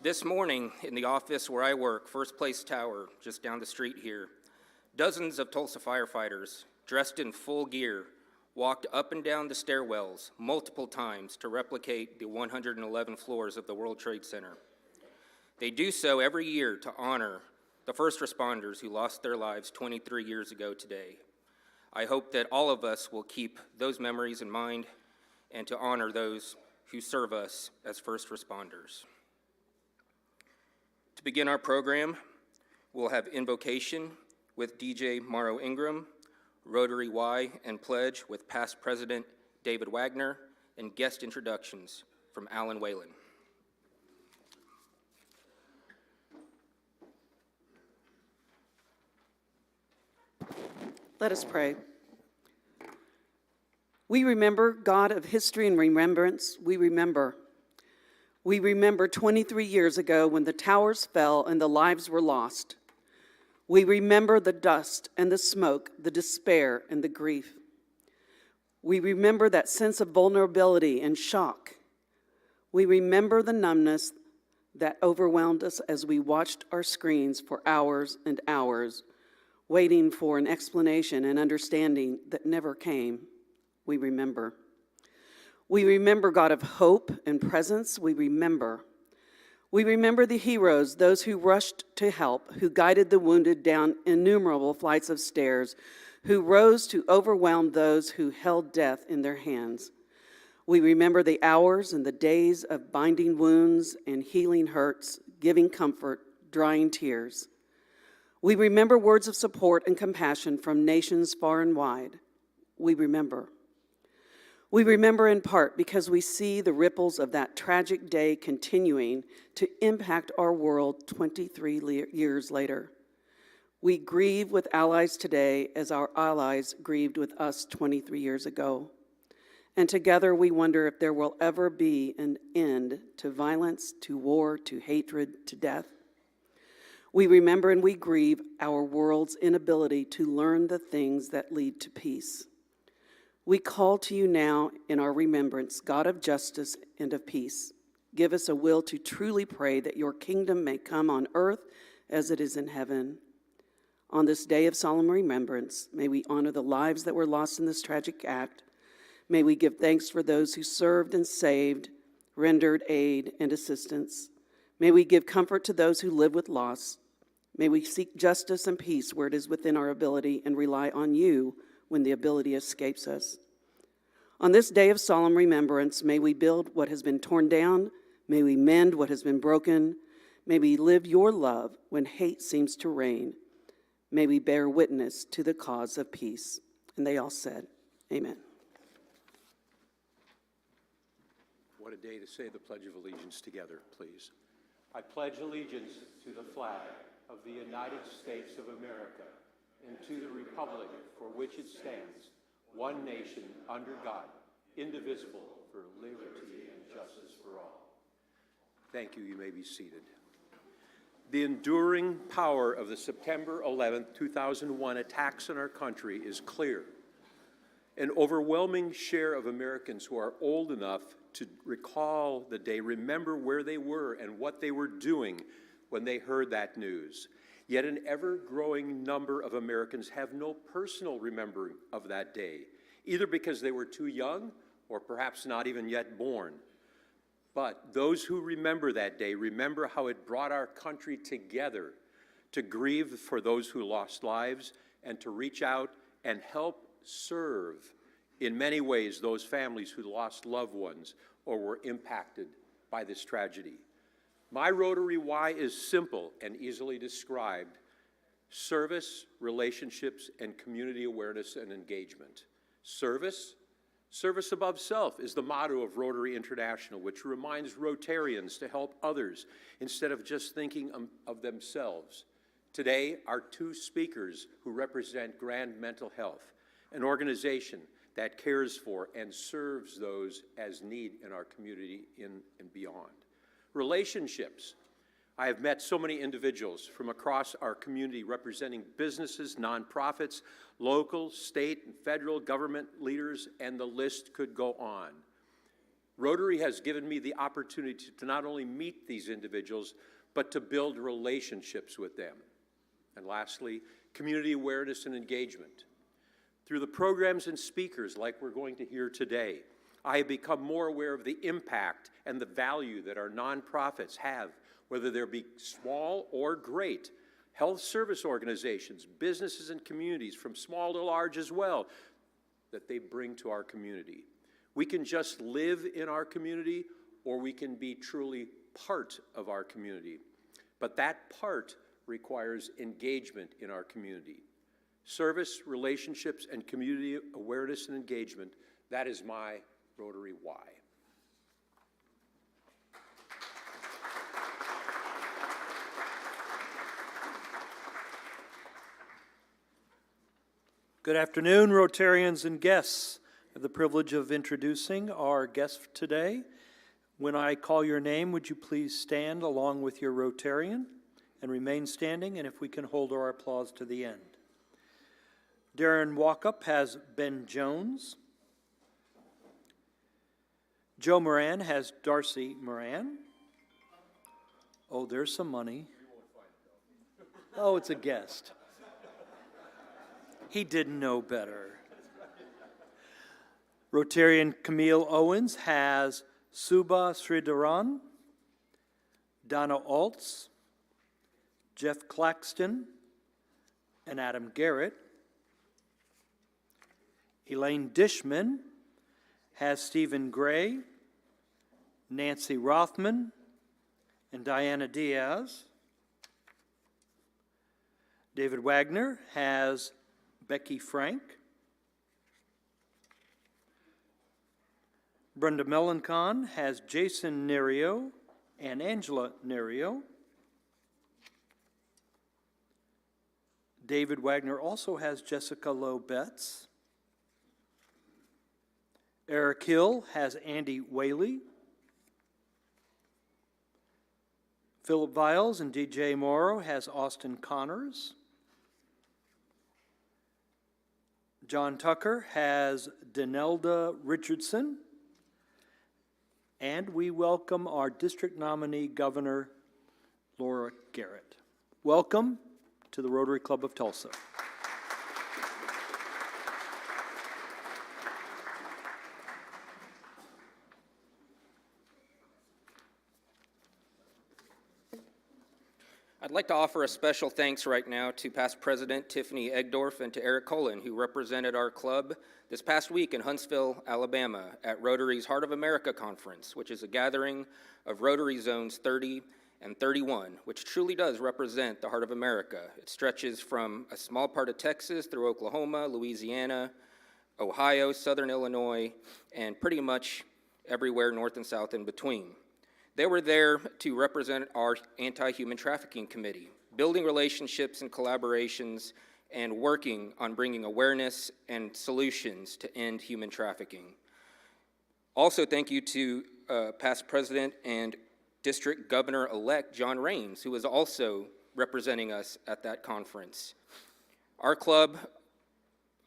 This morning, in the office where I work, First Place Tower, just down the street here, dozens of Tulsa firefighters, dressed in full gear, walked up and down the stairwells multiple times to replicate the 111 floors of the World Trade Center. They do so every year to honor the first responders who lost their lives 23 years ago today. I hope that all of us will keep those memories in mind and to honor those who serve us as first responders. To begin our program, we'll have invocation with DJ Morrow Ingram, Rotary Y and Pledge with past President David Wagner, and guest introductions from Alan Whalen. Let us pray. We remember, God of history and remembrance, we remember. We remember 23 years ago when the towers fell and the lives were lost. We remember the dust and the smoke, the despair and the grief. We remember that sense of vulnerability and shock. We remember the numbness that overwhelmed us as we watched our screens for hours and hours, waiting for an explanation and understanding that never came. We remember. We remember, God of hope and presence. We remember. We remember the heroes, those who rushed to help, who guided the wounded down innumerable flights of stairs, who rose to overwhelm those who held death in their hands. We remember the hours and the days of binding wounds and healing hurts, giving comfort, drying tears. We remember words of support and compassion from nations far and wide. We remember. We remember in part because we see the ripples of that tragic day continuing to impact our world 23 years later. We grieve with allies today as our allies grieved with us 23 years ago. And together we wonder if there will ever be an end to violence, to war, to hatred, to death. We remember and we grieve our world's inability to learn the things that lead to peace. We call to you now in our remembrance, God of justice and of peace. Give us a will to truly pray that your kingdom may come on earth as it is in heaven. On this day of solemn remembrance, may we honor the lives that were lost in this tragic act. May we give thanks for those who served and saved, rendered aid and assistance. May we give comfort to those who live with loss. May we seek justice and peace where it is within our ability and rely on you when the ability escapes us. On this day of solemn remembrance, may we build what has been torn down. May we mend what has been broken. May we live your love when hate seems to reign. May we bear witness to the cause of peace. And they all said, amen. What a day to say the Pledge of Allegiance together, please. I pledge allegiance to the flag of the United States of America and to the republic for which it stands, one nation under God, indivisible, for liberty and justice for all. Thank you. You may be seated. The enduring power of the September 11th, 2001 attacks on our country is clear. An overwhelming share of Americans who are old enough to recall the day remember where they were and what they were doing when they heard that news. Yet an ever-growing number of Americans have no personal remembering of that day, either because they were too young or perhaps not even yet born. But those who remember that day remember how it brought our country together to grieve for those who lost lives and to reach out and help serve in many ways those families who lost loved ones or were impacted by this tragedy. My Rotary why is simple and easily described: service, relationships, and community awareness and engagement. Service above self is the motto of Rotary International, which reminds Rotarians to help others instead of just thinking of themselves. Today, our two speakers who represent Grand Mental Health, an organization that cares for and serves those as need in our community and beyond. Relationships. I have met so many individuals from across our community representing businesses, nonprofits, local, state, and federal government leaders, and the list could go on. Rotary has given me the opportunity to not only meet these individuals, but to build relationships with them. And lastly, community awareness and engagement. Through the programs and speakers like we're going to hear today, I have become more aware of the impact and the value that our nonprofits have, whether they be small or great. Health service organizations, businesses and communities, from small to large as well, that they bring to our community. We can just live in our community, or we can be truly part of our community. But that part requires engagement in our community. Service, relationships, and community awareness and engagement, that is my Rotary why. Good afternoon, Rotarians and guests. I have the privilege of introducing our guest today. When I call your name, would you please stand along with your Rotarian and remain standing, and if we can hold our applause to the end. Darren Walkup has Ben Jones. Joe Moran has Darcy Moran. Oh, there's some money. Oh, it's a guest. He didn't know better. Rotarian Camille Owens has Suba Sridharan, Donna Altz, Jeff Claxton, and Adam Garrett. Elaine Dishman has Stephen Gray, Nancy Rothman, and Diana Diaz. David Wagner has Becky Frank. Brenda Melancon has Jason Nerio and Angela Nerio. David Wagner also has Jessica Lowe Betts. Eric Hill has Andy Whaley. Philip Viles and DJ Morrow has Austin Connors. John Tucker has Danelda Richardson. And we welcome our district nominee, Governor Laura Garrett. Welcome to the Rotary Club of Tulsa. I'd like to offer a special thanks right now to past President Tiffany Egdorf and to Eric Cullen, who represented our club this past week in Huntsville, Alabama, at Rotary's Heart of America Conference, which is a gathering of Rotary Zones 30 and 31, which truly does represent the heart of America. It stretches from a small part of Texas through Oklahoma, Louisiana, Ohio, Southern Illinois, and pretty much everywhere north and south in between. They were there to represent our Anti-Human Trafficking Committee, building relationships and collaborations and working on bringing awareness and solutions to end human trafficking. Also, thank you to past President and District Governor-elect John Raines, who was also representing us at that conference. Our club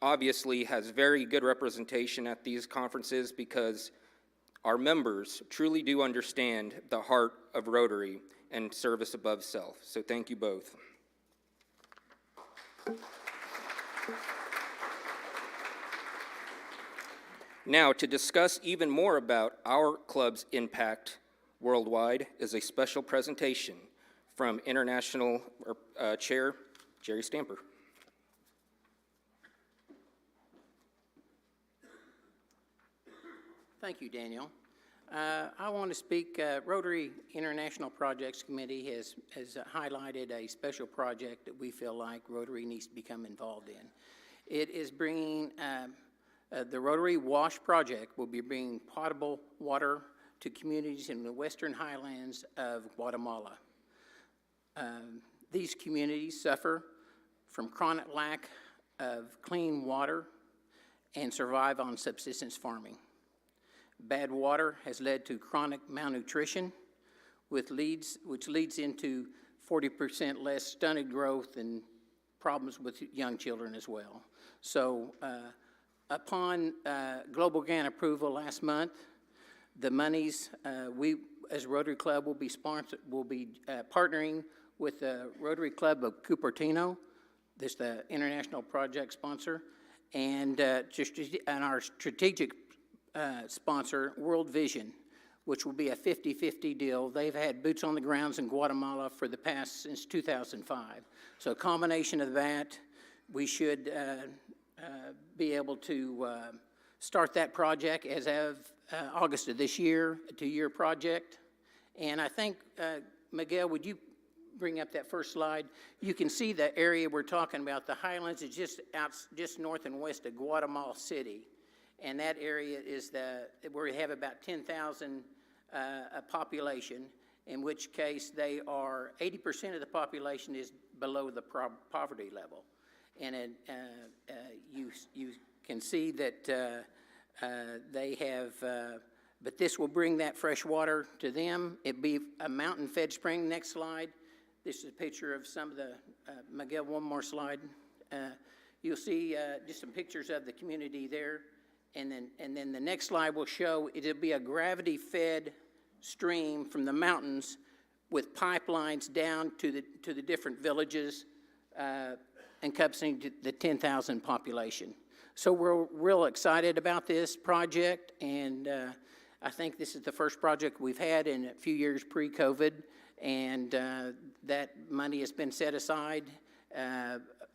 obviously has very good representation at these conferences because our members truly do understand the heart of Rotary and service above self. So thank you both. Now, to discuss even more about our club's impact worldwide is a special presentation from International Chair Jerry Stamper. Thank you, Daniel. I want to speak, Rotary International Projects Committee has highlighted a special project that we feel like Rotary needs to become involved in. It is bringing, the Rotary Wash Project will be bringing potable water to communities in the western highlands of Guatemala. These communities suffer from chronic lack of clean water and survive on subsistence farming. Bad water has led to chronic malnutrition, which leads into 40% less stunted growth and problems with young children as well. So upon Global Grant approval last month, the monies we as Rotary Club will be partnering with the Rotary Club of Cupertino, this the international project sponsor, and our strategic sponsor, World Vision, which will be a 50-50 deal. They've had boots on the grounds in Guatemala for the past since 2005. So a combination of that, we should be able to start that project as of August of this year, a 2-year project. And I think, Miguel, would you bring up that first slide? You can see the area we're talking about. The highlands is just north and west of Guatemala City. And that area is where we have about 10,000 population, in which case they are, 80% of the population is below the poverty level. And you can see that they have, but this will bring that fresh water to them. It'll be a mountain-fed spring. Next slide. This is a picture of some of the, Miguel, one more slide. You'll see just some pictures of the community there. And then the next slide will show it'll be a gravity-fed stream from the mountains with pipelines down to the different villages encompassing the 10,000 population. So we're real excited about this project, and I think this is the first project we've had in a few years pre-COVID, and that money has been set aside,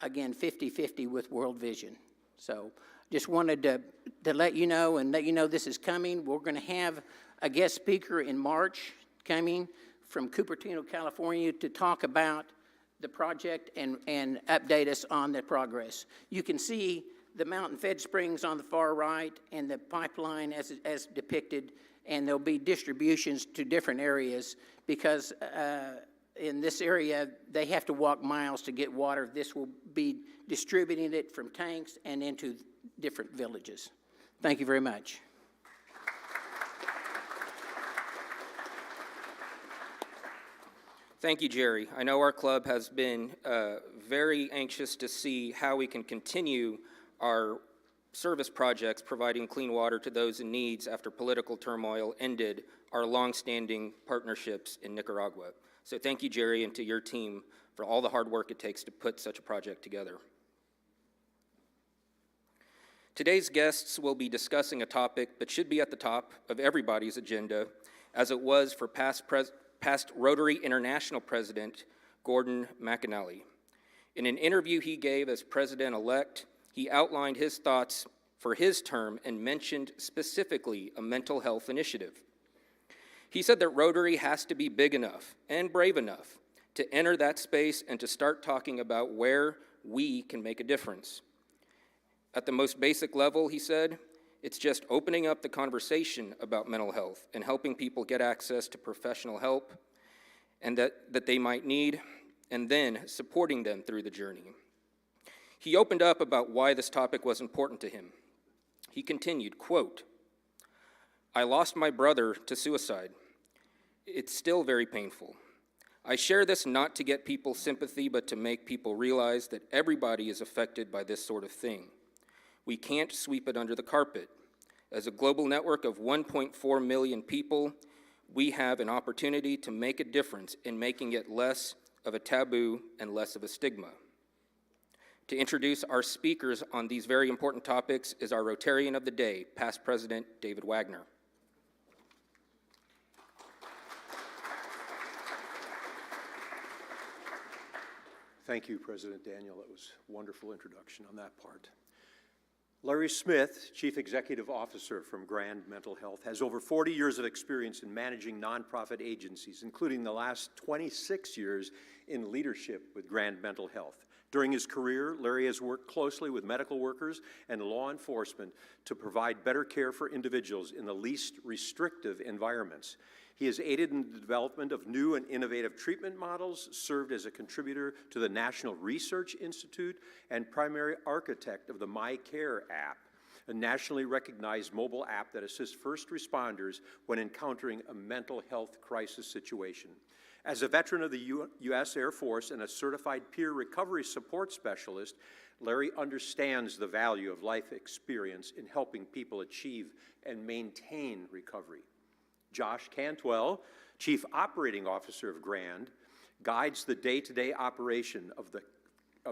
again, 50-50 with World Vision. So just wanted to let you know and let you know this is coming. We're going to have a guest speaker in March coming from Cupertino, California, to talk about the project and update us on the progress. You can see the mountain fed springs on the far right and the pipeline as depicted, and there'll be distributions to different areas because in this area, they have to walk miles to get water. This will be distributing it from tanks and into different villages. Thank you very much. Thank you, Jerry. I know our club has been very anxious to see how we can continue our service projects providing clean water to those in need after political turmoil ended our longstanding partnerships in Nicaragua. So thank you, Jerry, and to your team for all the hard work it takes to put such a project together. Today's guests will be discussing a topic that should be at the top of everybody's agenda, as it was for past Rotary International President Gordon McAnally. In an interview he gave as president-elect, he outlined his thoughts for his term and mentioned specifically a mental health initiative. He said that Rotary has to be big enough and brave enough to enter that space and to start talking about where we can make a difference. At the most basic level, he said, it's just opening up the conversation about mental health and helping people get access to professional help and that they might need, and then supporting them through the journey. He opened up about why this topic was important to him. He continued, quote, I lost my brother to suicide. It's still very painful. I share this not to get people's sympathy, but to make people realize that everybody is affected by this sort of thing. We can't sweep it under the carpet. As a global network of 1.4 million people, we have an opportunity to make a difference in making it less of a taboo and less of a stigma. To introduce our speakers on these very important topics is our Rotarian of the Day, past President David Wagner. Thank you, President Daniel. That was a wonderful introduction on that part. Larry Smith, Chief Executive Officer from Grand Mental Health, has over 40 years of experience in managing nonprofit agencies, including the last 26 years in leadership with Grand Mental Health. During his career, Larry has worked closely with medical workers and law enforcement to provide better care for individuals in the least restrictive environments. He has aided in the development of new and innovative treatment models, served as a contributor to the National Research Institute, and primary architect of the MyCare app, a nationally recognized mobile app that assists first responders when encountering a mental health crisis situation. As a veteran of the U.S. Air Force and a certified peer recovery support specialist, Larry understands the value of life experience in helping people achieve and maintain recovery. Josh Cantwell, Chief Operating Officer of Grand, guides the day-to-day operation of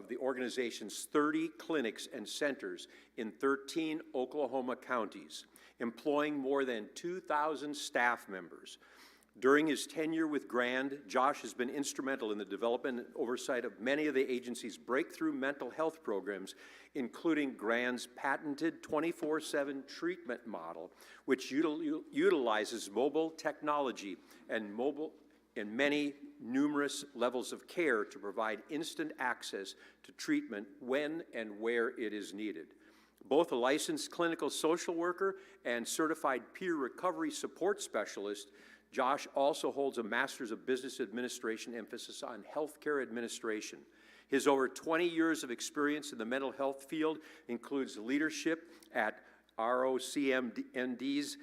the organization's 30 clinics and centers in 13 Oklahoma counties, employing more than 2,000 staff members. During his tenure with Grand, Josh has been instrumental in the development and oversight of many of the agency's breakthrough mental health programs, including Grand's patented 24/7 treatment model, which utilizes mobile technology and many numerous levels of care to provide instant access to treatment when and where it is needed. Both a licensed clinical social worker and certified peer recovery support specialist, Josh also holds a Master's of Business Administration emphasis on healthcare administration. His over 20 years of experience in the mental health field includes leadership at ROCMND's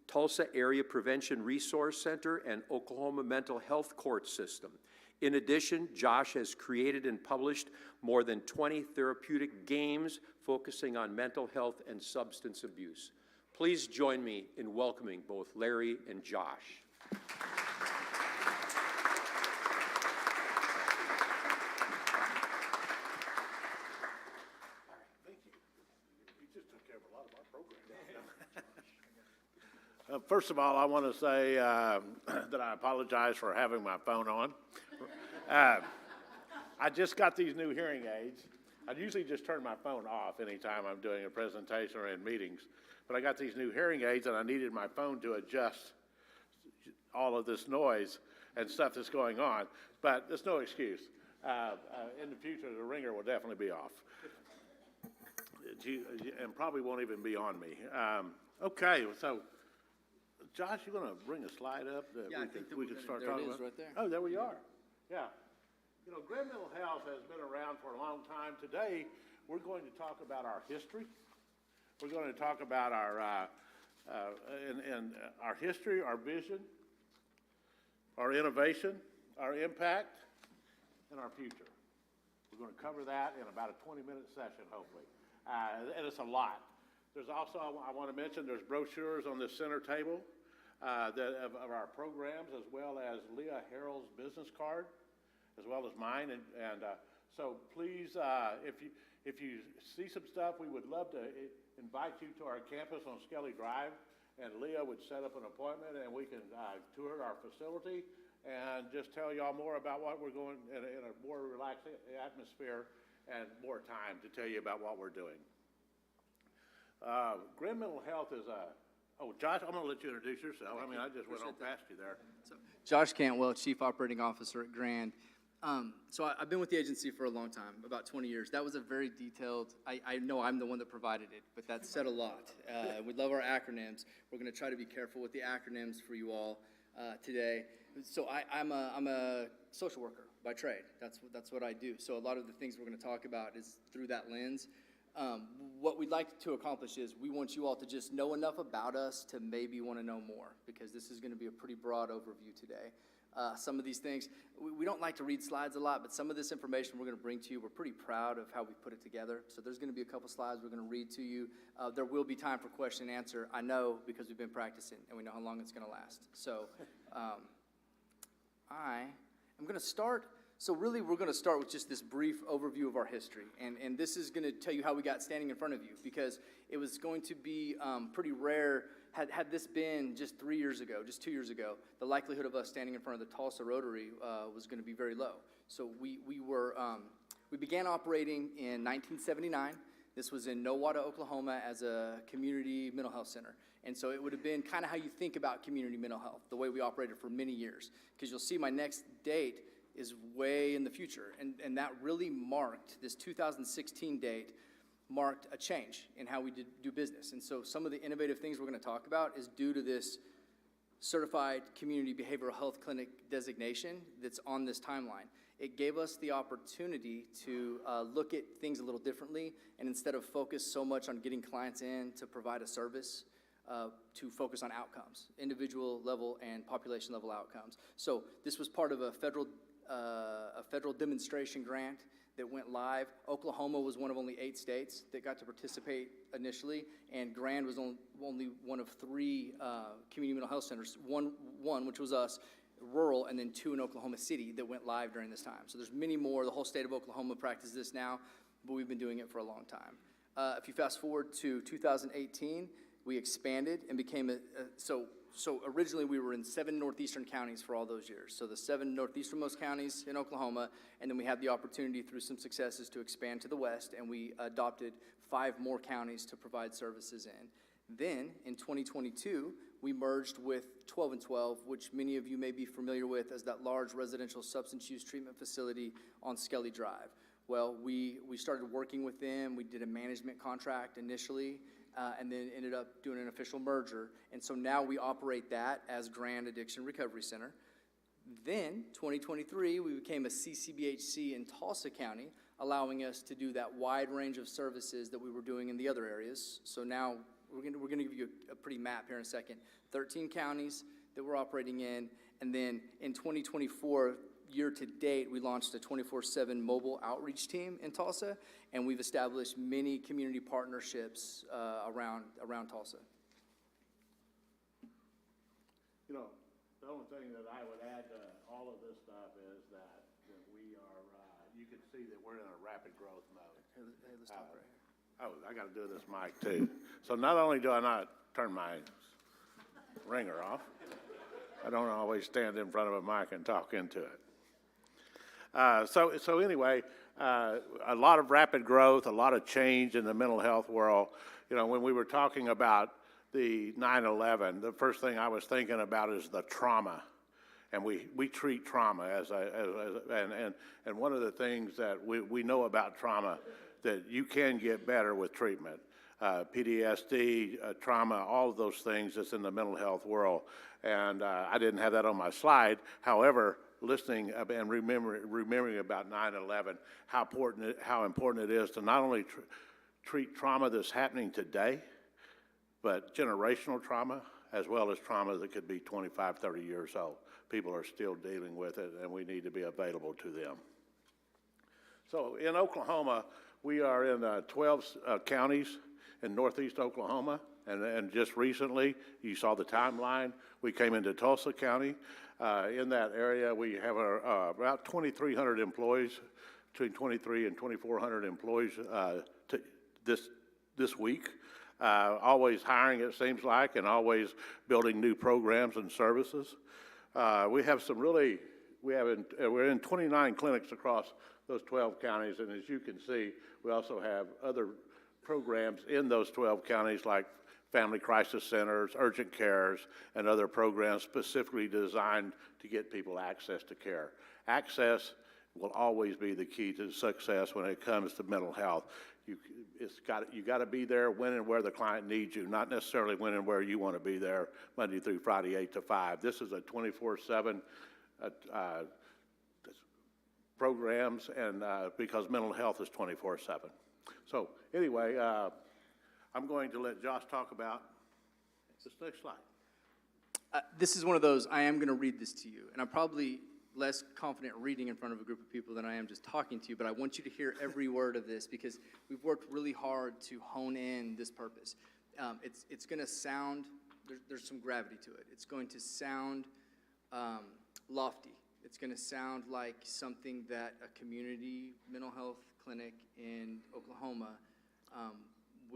Tulsa Area Prevention Resource Center and Oklahoma Mental Health Court System. In addition, Josh has created and published more than 20 therapeutic games focusing on mental health and substance abuse. Please join me in welcoming both Larry and Josh. First of all, I want to say that I apologize for having my phone on. I just got these new hearing aids. I usually just turn my phone off anytime I'm doing a presentation or in meetings, but I got these new hearing aids and I needed my phone to adjust all of this noise and stuff that's going on, but there's no excuse. In the future, the ringer will definitely be off. And probably won't even be on me. Okay, so Josh, you going to bring a slide up that we can start talking about? Right there. Oh, there we are. Yeah. You know, Grand Mental Health has been around for a long time. Today, we're going to talk about our history. We're going to talk about our our history, our vision, our innovation, our impact, and our future. We're going to cover that in about a 20-minute session, hopefully. And it's a lot. There's also, I want to mention, there's brochures on this center table of our programs, as well as Leah Harrell's business card, as well as mine. And so please, if you see some stuff, we would love to invite you to our campus on Skelly Drive, and Leah would set up an appointment, and we can tour our facility and just tell y'all more about what we're going in a more relaxed atmosphere and more time to tell you about what we're doing. Grand Mental Health is Josh, I'm going to let you introduce yourself. I mean, I just went on past you there. So, Josh Cantwell, Chief Operating Officer at Grand. So I've been with the agency for a long time, about 20 years. That was a very detailed, I know I'm the one that provided it, but that said a lot. We love our acronyms. We're going to try to be careful with the acronyms for you all today. So I'm a social worker by trade. That's what I do. So a lot of the things we're going to talk about is through that lens. What we'd like to accomplish is we want you all to just know enough about us to maybe want to know more, because this is going to be a pretty broad overview today. Some of these things, we don't like to read slides a lot, but some of this information we're going to bring to you, we're pretty proud of how we put it together. So there's going to be a couple slides we're going to read to you. There will be time for question and answer. I know, because we've been practicing and we know how long it's going to last. So I am going to start. So really, we're going to start with just this brief overview of our history. And this is going to tell you how we got standing in front of you, because it was going to be pretty rare. Had this been just 3 years ago, just 2 years ago, the likelihood of us standing in front of the Tulsa Rotary was going to be very low. So we began operating in 1979. This was in Nowata, Oklahoma, as a community mental health center. And so it would have been kind of how you think about community mental health, the way we operated for many years. Because you'll see my next date is way in the future. And that really marked, this 2016 date, marked a change in how we do business. And so some of the innovative things we're going to talk about is due to this Certified Community Behavioral Health Clinic designation that's on this timeline. It gave us the opportunity to look at things a little differently, and instead of focus so much on getting clients in to provide a service, to focus on outcomes, individual level and population level outcomes. So this was part of a federal demonstration grant that went live. Oklahoma was one of only 8 states that got to participate initially, and Grand was only one of 3 community mental health centers, one which was us, rural, and then 2 in Oklahoma City that went live during this time. So there's many more. The whole state of Oklahoma practices this now, but we've been doing it for a long time. If you fast forward to 2018, we expanded and became so originally we were in 7 northeastern counties for all those years. So the 7 northeasternmost counties in Oklahoma, and then we had the opportunity through some successes to expand to the west, and we adopted 5 more counties to provide services in. Then in 2022, we merged with 12 and 12, which many of you may be familiar with as that large residential substance use treatment facility on Skelly Drive. Well, we started working with them. We did a management contract initially, and then ended up doing an official merger. And so now we operate that as Grand Addiction Recovery Center. Then, 2023, we became a CCBHC in Tulsa County, allowing us to do that wide range of services that we were doing in the other areas. So now we're going to give you a pretty map here in a second. 13 counties that we're operating in. And then in 2024, year to date, we launched a 24/7 mobile outreach team in Tulsa, and we've established many community partnerships around Tulsa. You know, the only thing that I would add to all of this stuff is that we are, you can see that we're in a rapid growth mode. Hey, let's talk right here. Oh, I got to do this mic too. So not only do I not turn my ringer off. I don't always stand in front of a mic and talk into it. So anyway, a lot of rapid growth, a lot of change in the mental health world. You know, when we were talking about the 9/11, the first thing I was thinking about is the trauma. And we treat trauma and one of the things that we know about trauma, that you can get better with treatment. PTSD, trauma, all of those things that's in the mental health world. And I didn't have that on my slide. However, listening and remembering about 9/11, how important it is to not only treat trauma that's happening today, but generational trauma, as well as trauma that could be 25, 30 years old. People are still dealing with it, and we need to be available to them. So in Oklahoma, we are in 12 counties in northeast Oklahoma, and just recently, you saw the timeline, we came into Tulsa County. In that area, we have about 2,300 employees, between 2,300 and 2,400 employees this week. Always hiring, it seems like, and always building new programs and services. We have some really, we're in 29 clinics across those 12 counties, and as you can see, we also have other programs in those 12 counties like family crisis centers, urgent cares, and other programs specifically designed to get people access to care. Access will always be the key to success when it comes to mental health. You got to be there when and where the client needs you, not necessarily when and where you want to be there Monday through Friday, 8 to 5. This is a 24/7 programs, and because mental health is 24/7. So anyway, I'm going to let Josh talk about this next slide. This is one of those, I am going to read this to you, and I'm probably less confident reading in front of a group of people than I am just talking to you, but I want you to hear every word of this because we've worked really hard to hone in this purpose. It's going to sound, there's some gravity to it. It's going to sound lofty. It's going to sound like something that a community mental health clinic in Oklahoma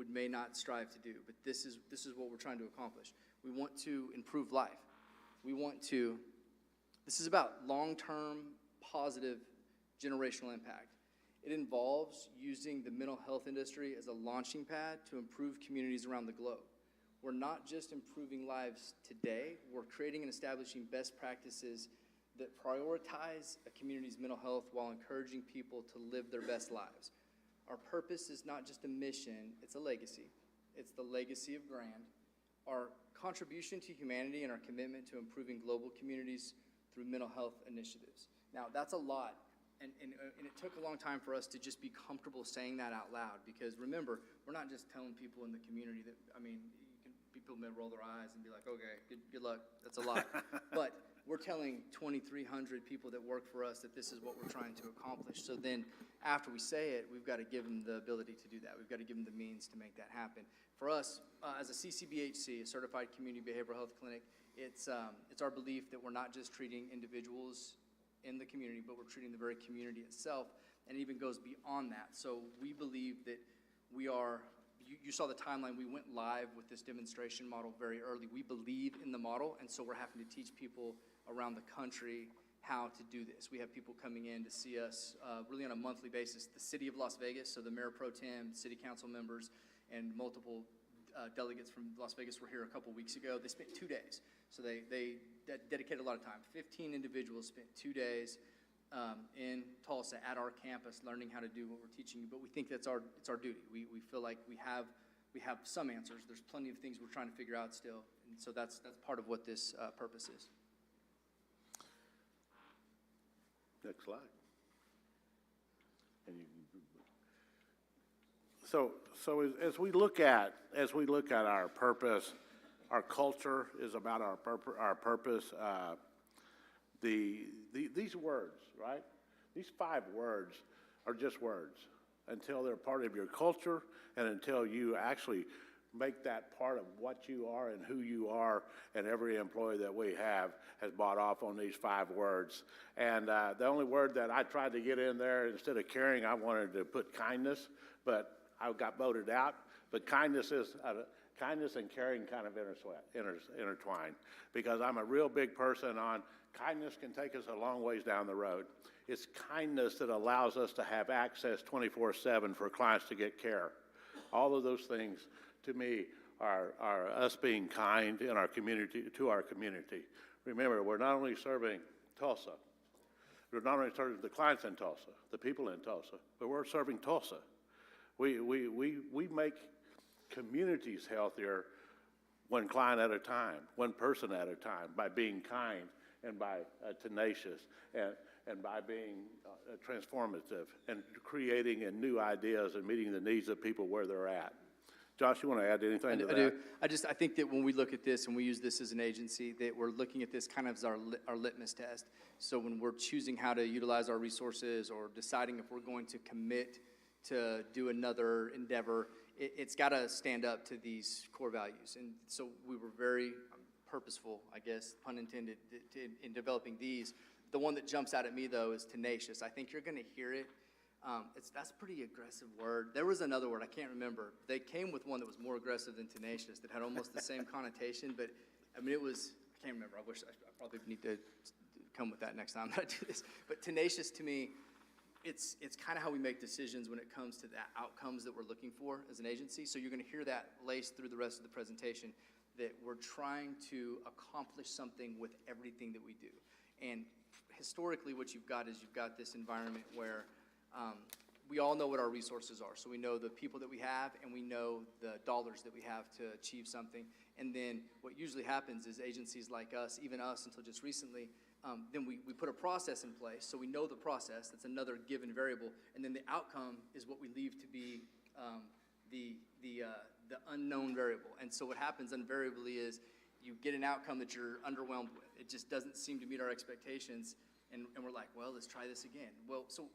may not strive to do, but this is what we're trying to accomplish. We want to improve life. This is about long-term, positive, generational impact. It involves using the mental health industry as a launching pad to improve communities around the globe. We're not just improving lives today, we're creating and establishing best practices that prioritize a community's mental health while encouraging people to live their best lives. Our purpose is not just a mission, it's a legacy. It's the legacy of Grand. Our contribution to humanity and our commitment to improving global communities through mental health initiatives. Now, that's a lot, and it took a long time for us to just be comfortable saying that out loud, because remember, we're not just telling people in the community that, people may roll their eyes and be like, okay, good luck, that's a lot. But we're telling 2,300 people that work for us that this is what we're trying to accomplish. So then, after we say it, we've got to give them the ability to do that. We've got to give them the means to make that happen. For us, as a CCBHC, a Certified Community Behavioral Health Clinic, it's our belief that we're not just treating individuals in the community, but we're treating the very community itself, and it even goes beyond that. So we believe that we are, you saw the timeline, we went live with this demonstration model very early. We believe in the model, and so we're having to teach people around the country how to do this. We have people coming in to see us really on a monthly basis. The city of Las Vegas, so the mayor pro tem, city council members, and multiple delegates from Las Vegas were here a couple weeks ago. They spent 2 days. So they dedicated a lot of time. 15 individuals spent 2 days in Tulsa at our campus learning how to do what we're teaching you. But we think it's our duty. We feel like we have some answers. There's plenty of things we're trying to figure out still. And so that's part of what this purpose is. Next slide. And so as we look at our purpose, our culture is about our purpose. These words, right? These 5 words are just words until they're part of your culture and until you actually make that part of what you are and who you are, and every employee that we have has bought off on these 5 words. And the only word that I tried to get in there, instead of caring, I wanted to put kindness, but I got voted out. But kindness is kindness and caring kind of intertwined, because I'm a real big person on kindness can take us a long ways down the road. It's kindness that allows us to have access 24/7 for clients to get care. All of those things, to me, are us being kind in our community, to our community. Remember, we're not only serving Tulsa, we're not only serving the clients in Tulsa, the people in Tulsa, but we're serving Tulsa. We make communities healthier one client at a time, one person at a time, by being kind and by tenacious and by being transformative and creating new ideas and meeting the needs of people where they're at. Josh, you want to add anything to that? I do. I think that when we look at this and we use this as an agency, that we're looking at this kind of as our litmus test. So when we're choosing how to utilize our resources or deciding if we're going to commit to do another endeavor, it's got to stand up to these core values. And so we were very purposeful, I guess, pun intended, in developing these. The one that jumps out at me, though, is tenacious. I think you're going to hear it. That's a pretty aggressive word. There was another word, I can't remember. They came with one that was more aggressive than tenacious, that had almost the same connotation, but, I mean, I can't remember. I wish I probably need to come with that next time that I do this. But tenacious, to me, it's kind of how we make decisions when it comes to the outcomes that we're looking for as an agency. So you're going to hear that laced through the rest of the presentation, that we're trying to accomplish something with everything that we do. And historically, what you've got is you've got this environment where we all know what our resources are. So we know the people that we have, and we know the dollars that we have to achieve something. And then what usually happens is agencies like us, even us until just recently, then we put a process in place. So we know the process. That's another given variable. And then the outcome is what we leave to be the unknown variable. And so what happens invariably is you get an outcome that you're underwhelmed with. It just doesn't seem to meet our expectations. And we're like, well, let's try this again. Well, so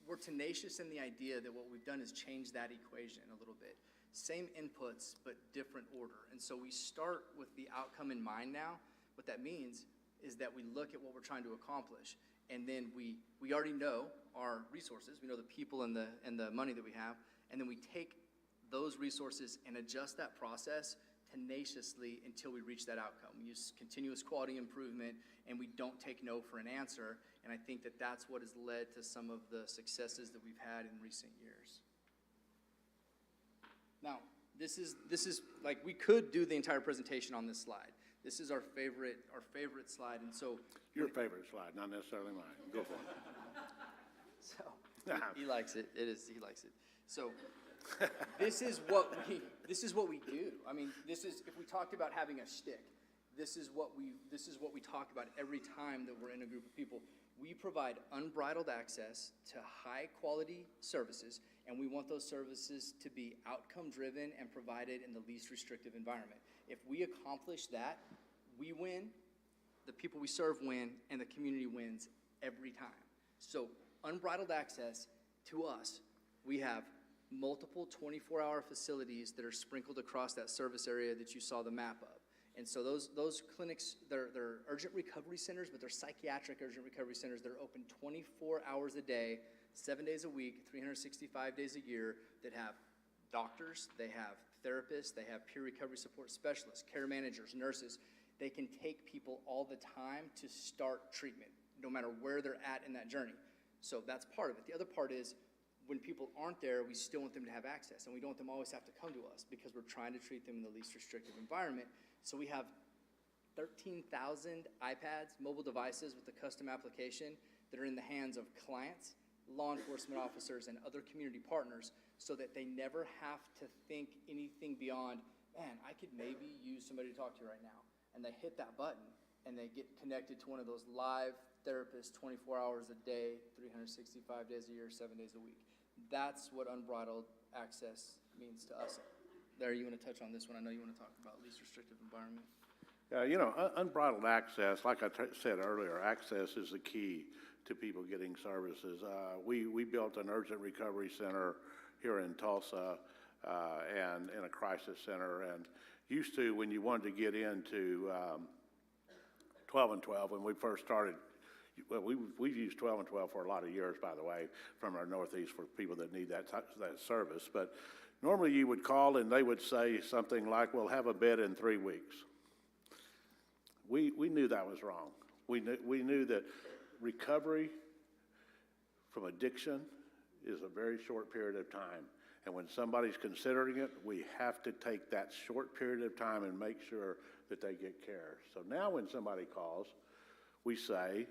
we're tenacious in the idea that what we've done is change that equation a little bit. Same inputs, but different order. And so we start with the outcome in mind now. What that means is that we look at what we're trying to accomplish. And then we already know our resources. We know the people and the money that we have. And then we take those resources and adjust that process tenaciously until we reach that outcome. We use continuous quality improvement, and we don't take no for an answer. And I think that that's what has led to some of the successes that we've had in recent years. Now, this is like, we could do the entire presentation on this slide. This is our favorite slide, and so Your favorite slide, not necessarily mine. Go for it. so he likes it. He likes it. So this is what we do. I mean, this is, if we talked about having a shtick, this is what we talk about every time that we're in a group of people. We provide unbridled access to high quality services, and we want those services to be outcome driven and provided in the least restrictive environment. If we accomplish that, we win, the people we serve win, and the community wins every time. So unbridled access to us, we have multiple 24-hour facilities that are sprinkled across that service area that you saw the map of. And so those clinics, they're urgent recovery centers, but they're psychiatric urgent recovery centers that are open 24 hours a day, 7 days a week, 365 days a year, that have doctors, they have therapists, they have peer recovery support specialists, care managers, nurses. They can take people all the time to start treatment, no matter where they're at in that journey. So that's part of it. The other part is, when people aren't there, we still want them to have access, and we don't want them always have to come to us, because we're trying to treat them in the least restrictive environment. So we have 13,000 iPads, mobile devices with a custom application, that are in the hands of clients, law enforcement officers, and other community partners, so that they never have to think anything beyond, man, I could maybe use somebody to talk to right now. And they hit that button, and they get connected to one of those live therapists 24 hours a day, 365 days a year, 7 days a week. That's what unbridled access means to us. Larry, you want to touch on this one? I know you want to talk about least restrictive environment. Unbridled access, like I said earlier, access is the key to people getting services. We built an urgent recovery center here in Tulsa and in a crisis center. And used to, when you wanted to get into 12 and 12, when we first started, well, we've used 12 and 12 for a lot of years, by the way, from our Northeast, for people that need that service. But Normally you would call and they would say something like, we'll have a bed in 3 weeks. We knew that was wrong. We knew that recovery from addiction is a very short period of time. And when somebody's considering it, we have to take that short period of time and make sure that they get care. So now when somebody calls, we say,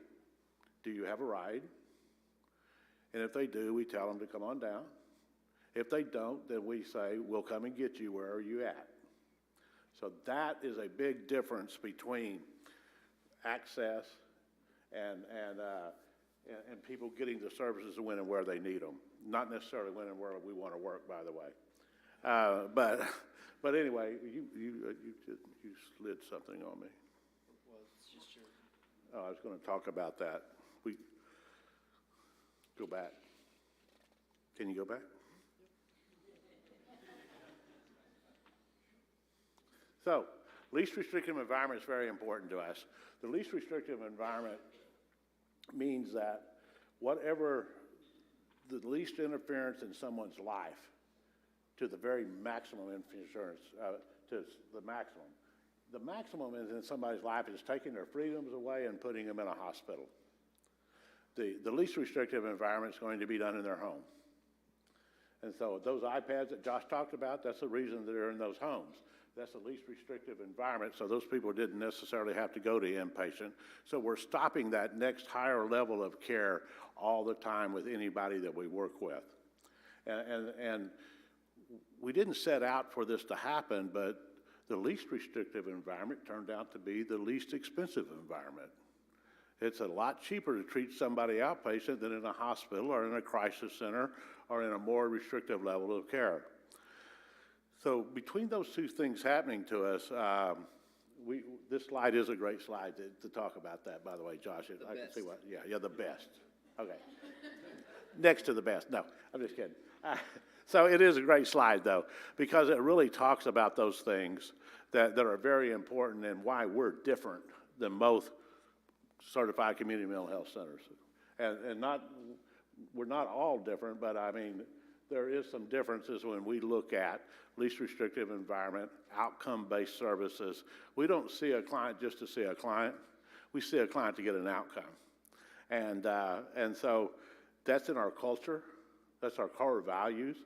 do you have a ride? And if they do, we tell them to come on down. If they don't, then we say, we'll come and get you. Where are you at? So that is a big difference between access and people getting the services when and where they need them. Not necessarily when and where we want to work, by the way. But anyway, you slid something on me. Well, it's just your... Oh, I was going to talk about that. Go back. Can you go back? So, least restrictive environment is very important to us. The least restrictive environment means that whatever the least interference in someone's life to the very maximum interference, to the maximum. The maximum in somebody's life is taking their freedoms away and putting them in a hospital. The least restrictive environment is going to be done in their home. And so those iPads that Josh talked about, that's the reason they're in those homes. That's the least restrictive environment, so those people didn't necessarily have to go to inpatient. So we're stopping that next higher level of care all the time with anybody that we work with. And we didn't set out for this to happen, but the least restrictive environment turned out to be the least expensive environment. It's a lot cheaper to treat somebody outpatient than in a hospital or in a crisis center or in a more restrictive level of care. So between those two things happening to us, this slide is a great slide to talk about that, by the way, Josh. I can see what, yeah, the best. Okay. Next to the best. No, I'm just kidding. So it is a great slide, though, because it really talks about those things that are very important and why we're different than most certified community mental health centers. And we're not all different, but I mean, there is some differences when we look at least restrictive environment, outcome-based services. We don't see a client just to see a client. We see a client to get an outcome. And so that's in our culture. That's our core values.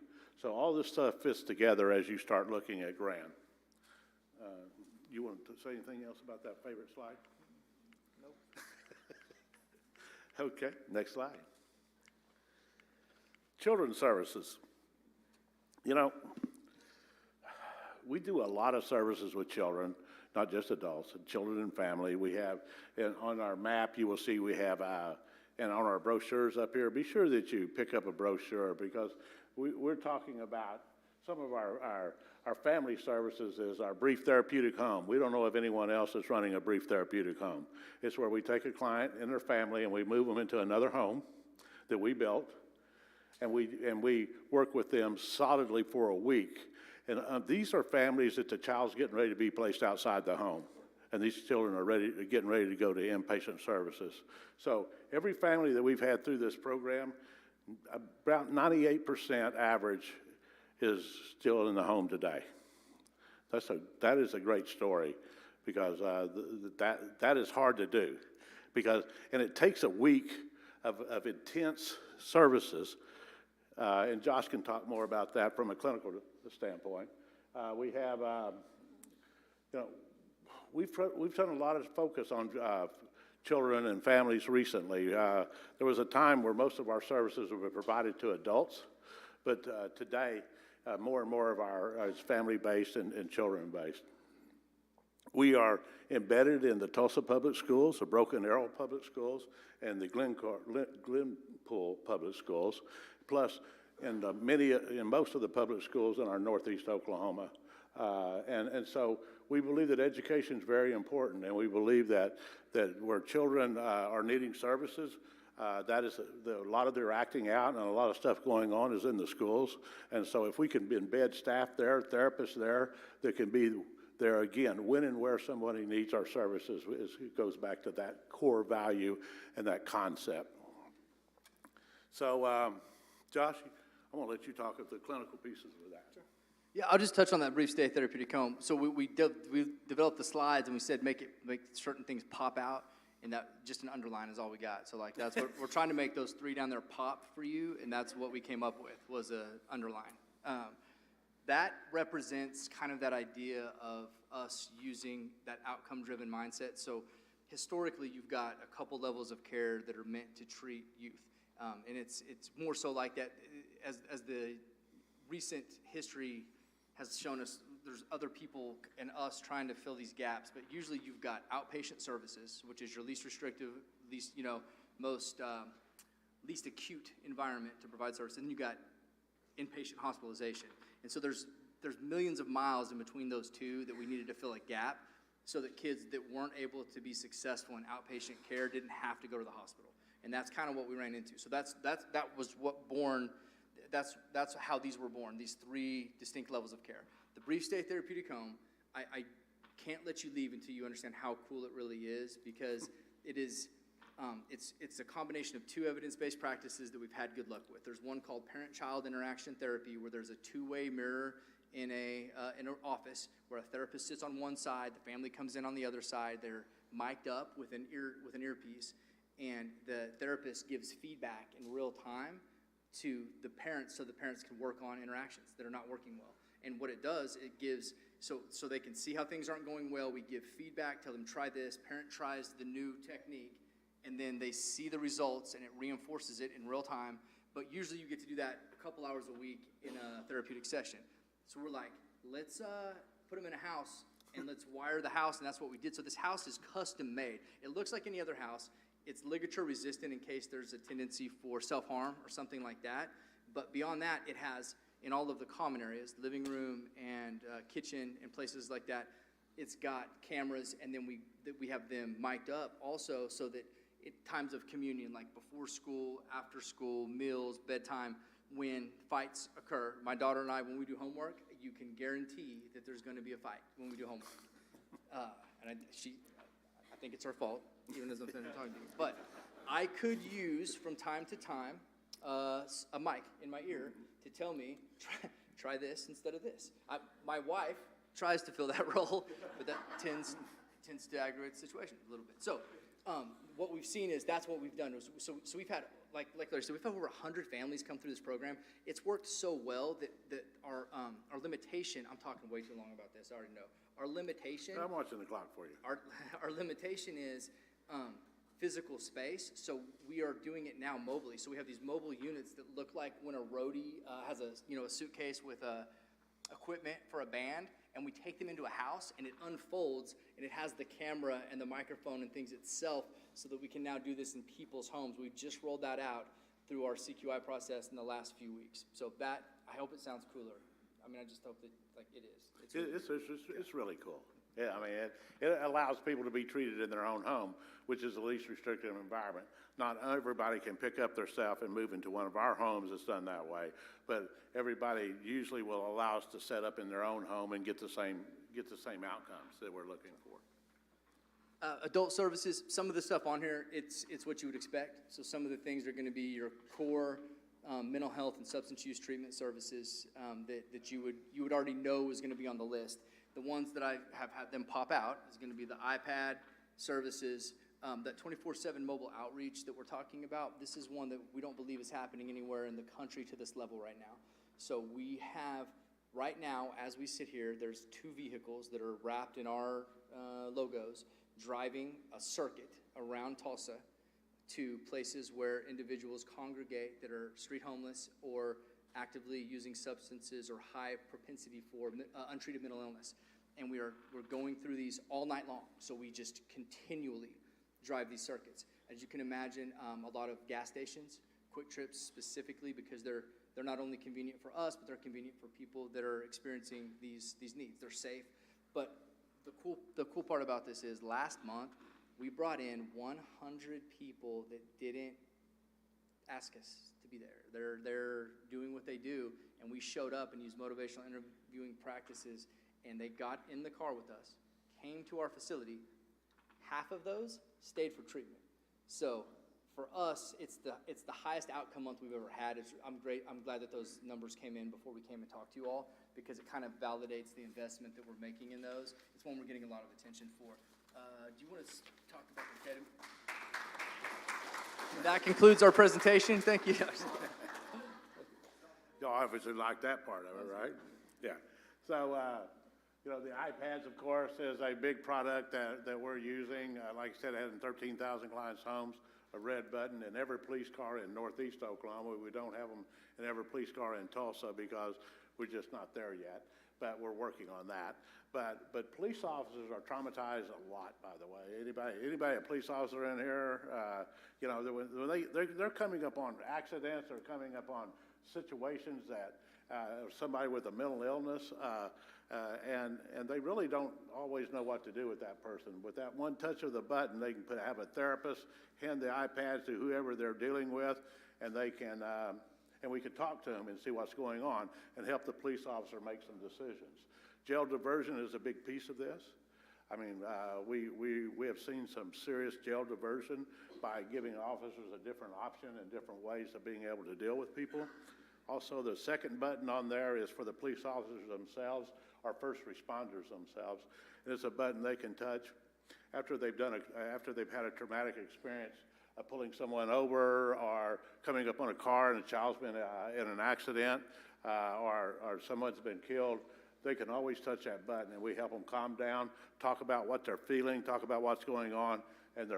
So all this stuff fits together as you start looking at GRAN. You want to say anything else about that favorite slide? Nope. Okay, next slide. Children's services. You know, we do a lot of services with children, not just adults, children and family. We have, and on our map, you will see we have, and on our brochures up here, be sure that you pick up a brochure because we're talking about some of our family services is our brief therapeutic home. We don't know of anyone else that's running a brief therapeutic home. It's where we take a client and their family and we move them into another home that we built. And we work with them solidly for a week. And these are families that the child's getting ready to be placed outside the home. And these children are getting ready to go to inpatient services. So every family that we've had through this program, about 98% average is still in the home today. That is a great story because that is hard to do. And it takes a week of intense services. And Josh can talk more about that from a clinical standpoint. We have, we've done a lot of focus on children and families recently. There was a time where most of our services were provided to adults, but today more and more of our is family-based and children-based. We are embedded in the Tulsa Public Schools, the Broken Arrow Public Schools, and the Glenpool Public Schools, plus in most of the public schools in our northeast Oklahoma. And so we believe that education is very important, and we believe that where children are needing services, that is a lot of their acting out and a lot of stuff going on is in the schools. And so if we can embed staff there, therapists there, that can be there again, when and where somebody needs our services, it goes back to that core value and that concept. So, Josh, I'm going to let you talk at the clinical pieces of that. Yeah, I'll just touch on that brief stay therapeutic home. So we developed the slides and we said make certain things pop out, and that just an underline is all we got. So like that's what we're trying to make those three down there pop for you, and that's what we came up with was a underline. That represents kind of that idea of us using that outcome-driven mindset. So historically, you've got a couple levels of care that are meant to treat youth, and it's more so like that as the recent history has shown us. There's other people and us trying to fill these gaps, but usually you've got outpatient services, which is your least restrictive, least most least acute environment to provide service, and you got inpatient hospitalization. And so there's millions of miles in between those two that we needed to fill a gap so that kids that weren't able to be successful in outpatient care didn't have to go to the hospital. And that's kind of what we ran into. So that was what born, that's how these were born, these three distinct levels of care. The brief stay therapeutic home, I can't let you leave until you understand how cool it really is, because it is, it's a combination of two evidence-based practices that we've had good luck with. There's one called parent-child interaction therapy, where there's a two-way mirror in an office where a therapist sits on one side, the family comes in on the other side. They're mic'd up with an earpiece, and the therapist gives feedback in real time to the parents, so the parents can work on interactions that are not working well. And what it does, it gives, so they can see how things aren't going well. We give feedback, tell them try this, parent tries the new technique, and then they see the results and it reinforces it in real time. But usually you get to do that a couple hours a week in a therapeutic session. So we're like, let's put them in a house and let's wire the house, and that's what we did. So this house is custom made. It looks like any other house. It's ligature resistant in case there's a tendency for self-harm or something like that. But beyond that, it has, in all of the common areas, living room and kitchen and places like that, it's got cameras, and then we have them mic'd up also, so that at times of communion, like before school, after school, meals, bedtime, when fights occur, my daughter and I, when we do homework, you can guarantee that there's going to be a fight when we do homework. And I think it's her fault, even as I'm talking to you. But I could use, from time to time, a mic in my ear to tell me, try this instead of this. My wife tries to fill that role, but that tends to aggravate the situation a little bit. So what we've seen is that's what we've done. So we've had, like Larry said, we've had over 100 families come through this program. It's worked so well that our limitation, I'm talking way too long about this, I already know. Our limitation. I'm watching the clock for you. Our limitation is physical space, so we are doing it now mobily. So we have these mobile units that look like when a roadie has a suitcase with equipment for a band, and we take them into a house, and it unfolds, and it has the camera and the microphone and things itself, so that we can now do this in people's homes. We just rolled that out through our CQI process in the last few weeks. So that, I hope it sounds cooler. I mean, I just hope that, like, it is. It's really cool. Yeah, I mean, it allows people to be treated in their own home, which is the least restrictive environment. Not everybody can pick up their stuff and move into one of our homes that's done that way, but everybody usually will allow us to set up in their own home and get the same outcomes that we're looking for. Adult services, some of the stuff on here, it's what you would expect. So some of the things are going to be your core mental health and substance use treatment services that you would already know is going to be on the list. The ones that I have had them pop out is going to be the iPad services, that 24/7 mobile outreach that we're talking about. This is one that we don't believe is happening anywhere in the country to this level right now. So we have, right now, as we sit here, there's 2 vehicles that are wrapped in our logos, driving a circuit around Tulsa to places where individuals congregate that are street homeless or actively using substances or high propensity for untreated mental illness. And we're going through these all night long. So we just continually drive these circuits. As you can imagine, a lot of gas stations, Quick Trips specifically, because they're not only convenient for us, but they're convenient for people that are experiencing these needs. They're safe. But the cool part about this is last month, we brought in 100 people that didn't ask us to be there. They're doing what they do, and we showed up and used motivational interviewing practices, and they got in the car with us, came to our facility. Half of those stayed for treatment. So For us, it's the highest outcome month we've ever had. I'm glad that those numbers came in before we came and talked to you all, because it kind of validates the investment that we're making in those. It's one we're getting a lot of attention for. Do you want to talk about the academy? That concludes our presentation. Thank you. Y'all obviously like that part of it, right? Yeah. So, you know, the iPads, of course, is a big product that we're using. Like I said, it has 13,000 clients' homes, a red button in every police car in northeast Oklahoma. We don't have them in every police car in Tulsa because we're just not there yet, but we're working on that. But police officers are traumatized a lot, by the way. Anybody a police officer in here, you know, when they're coming up on accidents, they're coming up on situations that somebody with a mental illness, and they really don't always know what to do with that person. With that one touch of the button, they can have a therapist hand the iPads to whoever they're dealing with, and they can, and we can talk to them and see what's going on and help the police officer make some decisions. Jail diversion is a big piece of this. I mean, we have seen some serious jail diversion by giving officers a different option and different ways of being able to deal with people. Also, the second button on there is for the police officers themselves, or first responders themselves. And it's a button they can touch after they've had a traumatic experience of pulling someone over, or coming up on a car and a child's been in an accident, or someone's been killed. They can always touch that button, and we help them calm down, talk about what they're feeling, talk about what's going on, and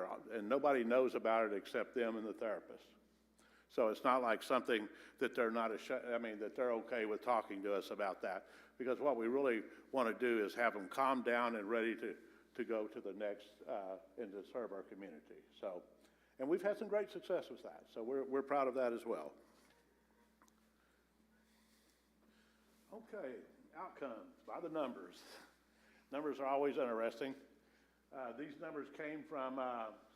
nobody knows about it except them and the therapist. So it's not like something that they're not that they're okay with talking to us about that, because what we really want to do is have them calm down and ready to go to the next and to serve our community. So, and we've had some great success with that. So we're proud of that as well. Okay. Outcomes by the numbers. Numbers are always interesting. These numbers came from,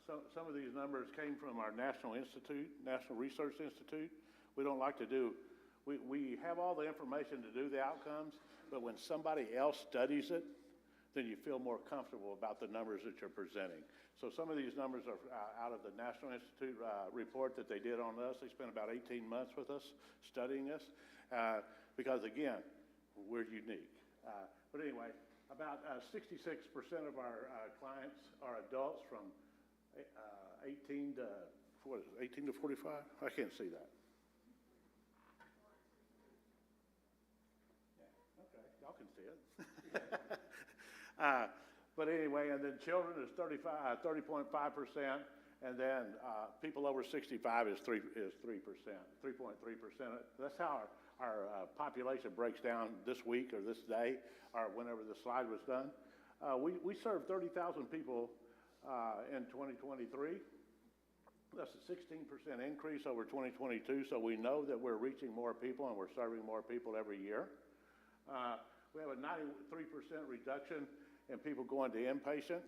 some of these numbers came from our National Research Institute. We don't like to do, we have all the information to do the outcomes, but when somebody else studies it, then you feel more comfortable about the numbers that you're presenting. So some of these numbers are out of the National Institute report that they did on us. They spent about 18 months with us studying us, because again, we're unique. But anyway, about 66% of our clients are adults from 18 to 45? I can't see that. Yeah, okay, y'all can see it. But anyway, and then children is 30.5%, and then people over 65 is 3%, 3.3%. That's how our population breaks down this week or this day, or whenever the slide was done. We served 30,000 people in 2023. That's a 16% increase over 2022, so we know that we're reaching more people and we're serving more people every year. We have a 93% reduction in people going to inpatient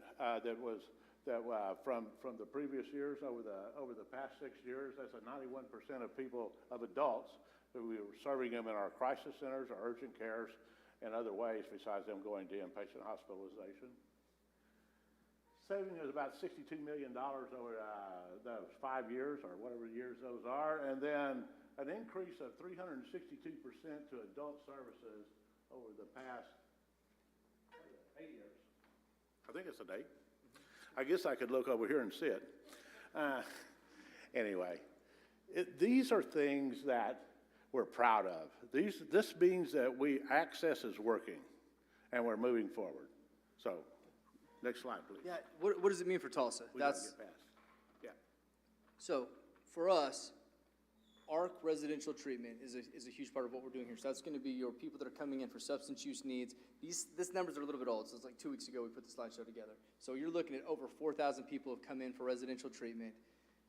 from the previous years over the past 6 years. That's a 91% of people, of adults, that we were serving them in our crisis centers, our urgent cares, and other ways besides them going to inpatient hospitalization. Saving is about $62 million over those 5 years, or whatever years those are, and then an increase of 362% to adult services over the past 8 years. I think it's an 8. I guess I could look over here and see it. Anyway, these are things that we're proud of. This means that access is working, and we're moving forward. So, next slide, please. Yeah, what does it mean for Tulsa? We gotta get past. Yeah. So, for us, ARC residential treatment is a huge part of what we're doing here. So that's going to be your people that are coming in for substance use needs. These numbers are a little bit old, so it's like 2 weeks ago we put the slideshow together. So you're looking at over 4,000 people have come in for residential treatment.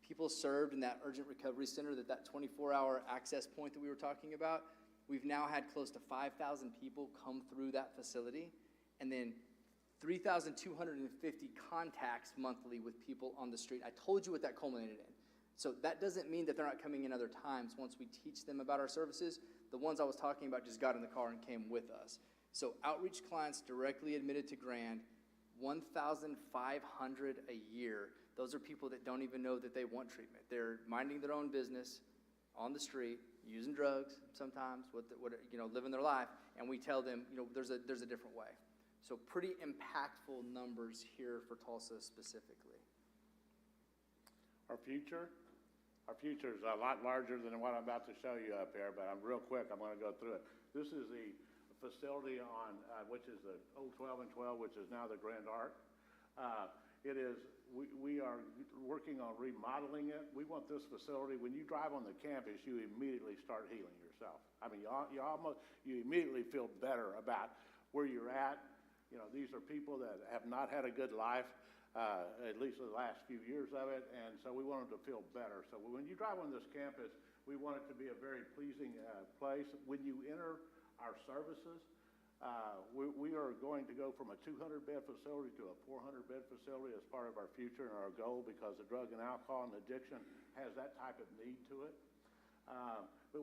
People served in that urgent recovery center, that 24-hour access point that we were talking about. We've now had close to 5,000 people come through that facility, and then 3,250 contacts monthly with people on the street. I told you what that culminated in. So that doesn't mean that they're not coming in other times once we teach them about our services. The ones I was talking about just got in the car and came with us. So outreach clients directly admitted to Grand, 1,500 a year. Those are people that don't even know that they want treatment. They're minding their own business on the street, using drugs sometimes, living their life, and we tell them, there's a different way. So pretty impactful numbers here for Tulsa specifically. Our future is a lot larger than what I'm about to show you up here, but I'm real quick, I'm gonna go through it. This is the facility on, which is the old 12 and 12, which is now the Grand Arc. We are working on remodeling it. We want this facility, when you drive on the campus, you immediately start healing yourself. I mean, you immediately feel better about where you're at. These are people that have not had a good life, at least the last few years of it, and so we want them to feel better. So when you drive on this campus, we want it to be a very pleasing place. When you enter our services, we are going to go from a 200-bed facility to a 400-bed facility as part of our future and our goal, because the drug and alcohol and addiction has that type of need to it. But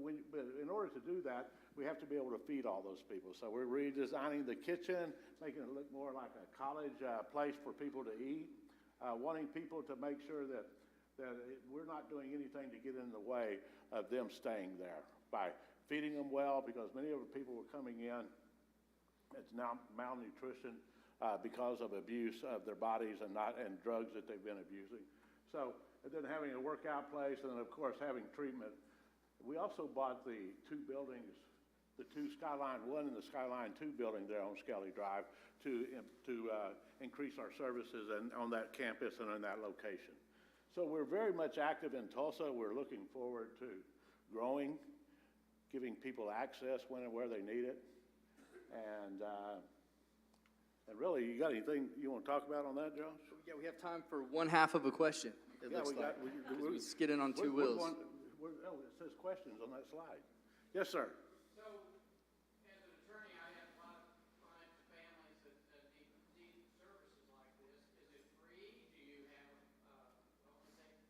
in order to do that, we have to be able to feed all those people. So we're redesigning the kitchen, making it look more like a college place for people to eat, wanting people to make sure that we're not doing anything to get in the way of them staying there by feeding them well, because many of the people who are coming in, it's now malnutrition because of abuse of their bodies and drugs that they've been abusing. So, and then having a workout place, and then of course having treatment. We also bought the two buildings, the two Skyline 1 and the Skyline 2 building there on Skelly Drive to increase our services on that campus and in that location. So we're very much active in Tulsa. We're looking forward to growing, giving people access when and where they need it. And really, you got anything you want to talk about on that, Josh? Yeah, we have time for one half of a question, it looks like. We're skidding on two wheels. It says questions on that slide. Yes, sir. So, as an attorney, I have a lot of clients and families that need services like this. Is it free? Do you have,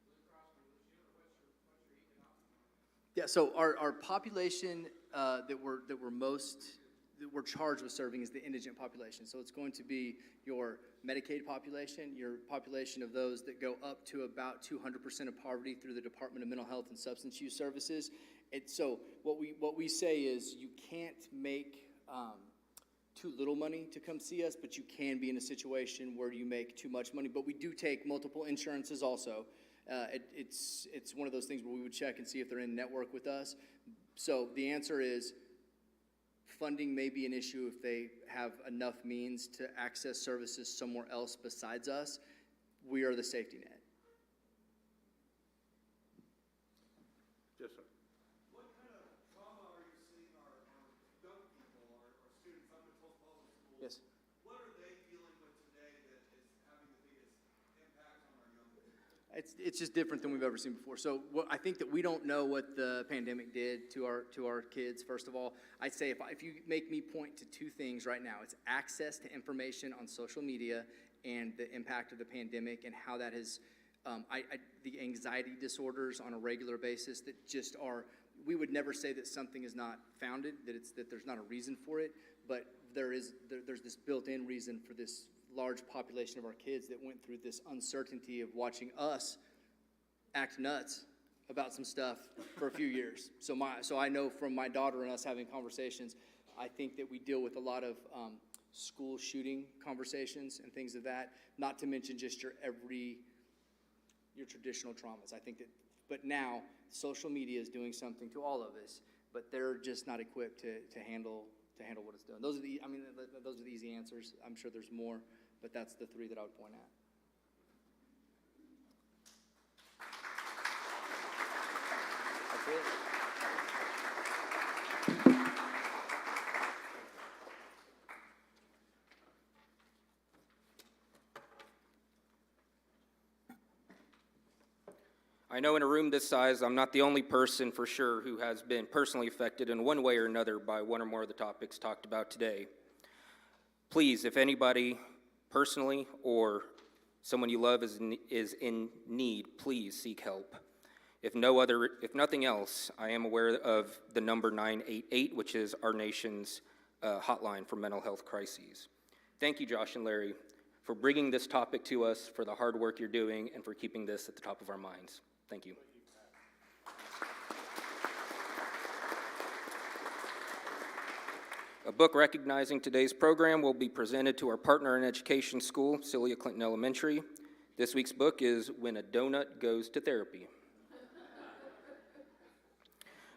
Blue Cross and Blue Shield, or what's your economic model? Yeah, so our population that we're charged with serving is the indigent population. So it's going to be your Medicaid population, your population of those that go up to about 200% of poverty through the Department of Mental Health and Substance Use Services. So what we say is you can't make too little money to come see us, but you can be in a situation where you make too much money. But we do take multiple insurances also. It's one of those things where we would check and see if they're in network with us. So the answer is, funding may be an issue if they have enough means to access services somewhere else besides us. We are the safety net. Yes, sir. What kind of trauma are you seeing our young people, our students up at Tulsa Public Schools? Yes. What are they dealing with today that is having the biggest impact on our young people? It's just different than we've ever seen before. So I think that we don't know what the pandemic did to our kids. First of all, I'd say if you make me point to two things right now, it's access to information on social media and the impact of the pandemic and how that has the anxiety disorders on a regular basis that just are. We would never say that something is not founded, that there's not a reason for it, but there's this built-in reason for this large population of our kids that went through this uncertainty of watching us act nuts about some stuff for a few years. So I know from my daughter and us having conversations, I think that we deal with a lot of school shooting conversations and things of that, not to mention just your traditional traumas. I think that, but now social media is doing something to all of us, but they're just not equipped to handle what it's doing. Those are the easy answers. I'm sure there's more, but that's the three that I would point at. That's it. I know in a room this size, I'm not the only person for sure who has been personally affected in one way or another by one or more of the topics talked about today. Please, if anybody personally or someone you love is in need, please seek help. If nothing else, I am aware of the number 988, which is our nation's hotline for mental health crises. Thank you, Josh and Larry, for bringing this topic to us, for the hard work you're doing, and for keeping this at the top of our minds. Thank you. A book recognizing today's program will be presented to our partner in education school, Celia Clinton Elementary. This week's book is When a Donut Goes to Therapy.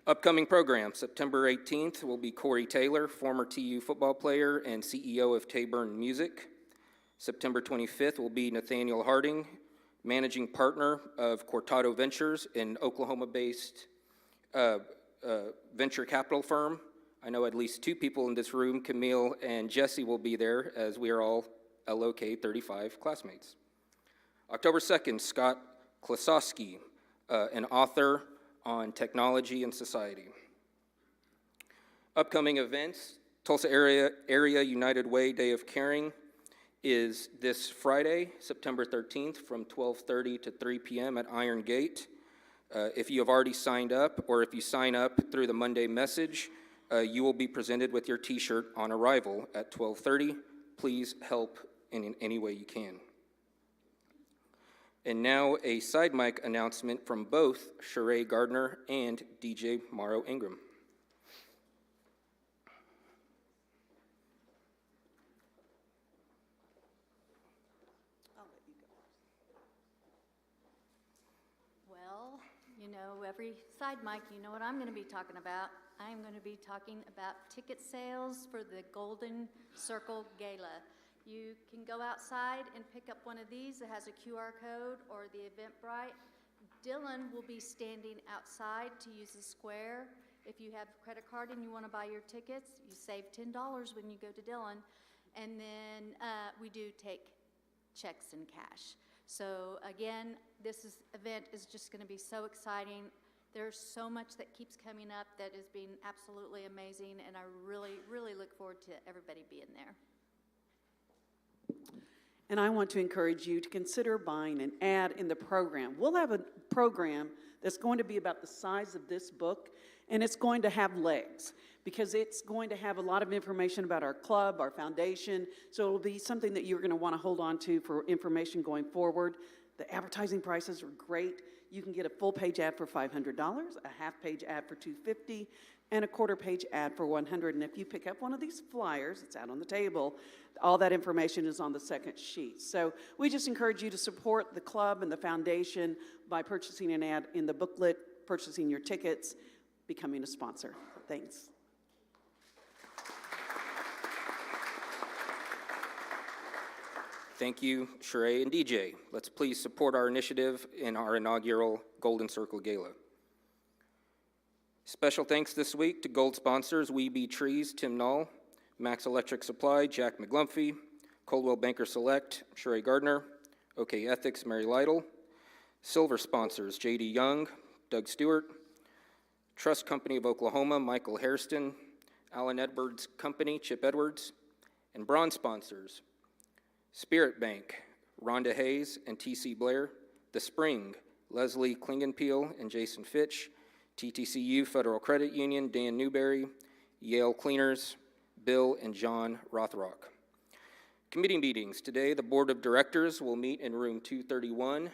Upcoming program, September 18th will be Corey Taylor, former TU football player and CEO of Tayburn Music. September 25th will be Nathaniel Harding, managing partner of Cortado Ventures, an Oklahoma-based venture capital firm. I know at least two people in this room, Camille and Jesse, will be there, as we are all LOK 35 classmates. October 2nd, Scott Klosowski, an author on technology and society. Upcoming events, Tulsa Area United Way Day of Caring is this Friday, September 13th, from 12:30 to 3 p.m. at Iron Gate. If you have already signed up, or if you sign up through the Monday message, you will be presented with your t-shirt on arrival at 12:30. Please help in any way you can. And now a side mic announcement from both Sheree Gardner and DJ Morrow Ingram. Well, you know, every side mic, you know what I'm going to be talking about. I'm going to be talking about ticket sales for the Golden Circle Gala. You can go outside and pick up one of these that has a QR code or the Eventbrite. Dylan will be standing outside to use the square. If you have a credit card and you want to buy your tickets, you save $10 when you go to Dylan. And then we do take checks and cash. So again, this event is just going to be so exciting. There's so much that keeps coming up that has been absolutely amazing, and I really, really look forward to everybody being there. And I want to encourage you to consider buying an ad in the program. We'll have a program that's going to be about the size of this book, and it's going to have legs because it's going to have a lot of information about our club, our foundation, so it'll be something that you're going to want to hold on to for information going forward. The advertising prices are great. You can get a full-page ad for $500, a half-page ad for $250, and a quarter-page ad for $100. And if you pick up one of these flyers, it's out on the table, all that information is on the second sheet. So we just encourage you to support the club and the foundation by purchasing an ad in the booklet, purchasing your tickets, becoming a sponsor. Thanks. Thank you, Sheree and DJ. Let's please support our initiative in our inaugural Golden Circle Gala. Special thanks this week to gold sponsors We Be Trees, Tim Knoll, Max Electric Supply, Jack McGlumphy, Coldwell Banker Select, Sheree Gardner, OK Ethics, Mary Lytle, silver sponsors J.D. Young, Doug Stewart, Trust Company of Oklahoma, Michael Hairston, Allen Edwards Company, Chip Edwards, and bronze sponsors Spirit Bank, Rhonda Hayes and T.C. Blair, The Spring, Leslie Klingenpeel and Jason Fitch, TTCU Federal Credit Union, Dan Newberry, Yale Cleaners, Bill and John Rothrock. Committee meetings. Today, the Board of Directors will meet in room 231,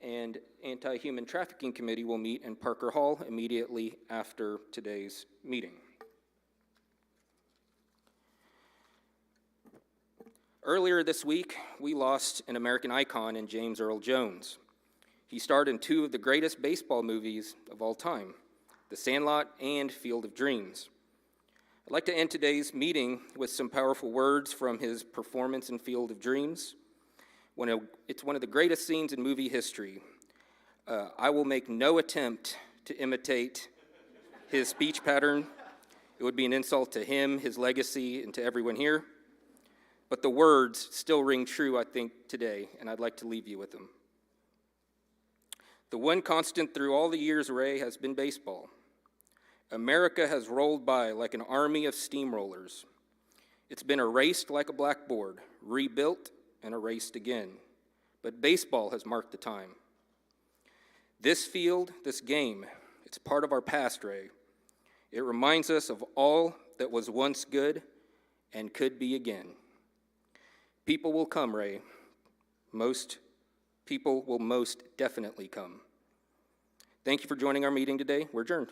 and Anti-Human Trafficking Committee will meet in Parker Hall immediately after today's meeting. Earlier this week, we lost an American icon in James Earl Jones. He starred in two of the greatest baseball movies of all time, The Sandlot and Field of Dreams. I'd like to end today's meeting with some powerful words from his performance in Field of Dreams. It's one of the greatest scenes in movie history. I will make no attempt to imitate his speech pattern. It would be an insult to him, his legacy, and to everyone here. But the words still ring true, I think, today, and I'd like to leave you with them. The one constant through all the years, Ray, has been baseball. America has rolled by like an army of steamrollers. It's been erased like a blackboard, rebuilt and erased again. But baseball has marked the time. This field, this game, it's part of our past, Ray. It reminds us of all that was once good and could be again. People will come, Ray. Most people will most definitely come. Thank you for joining our meeting today. We're adjourned.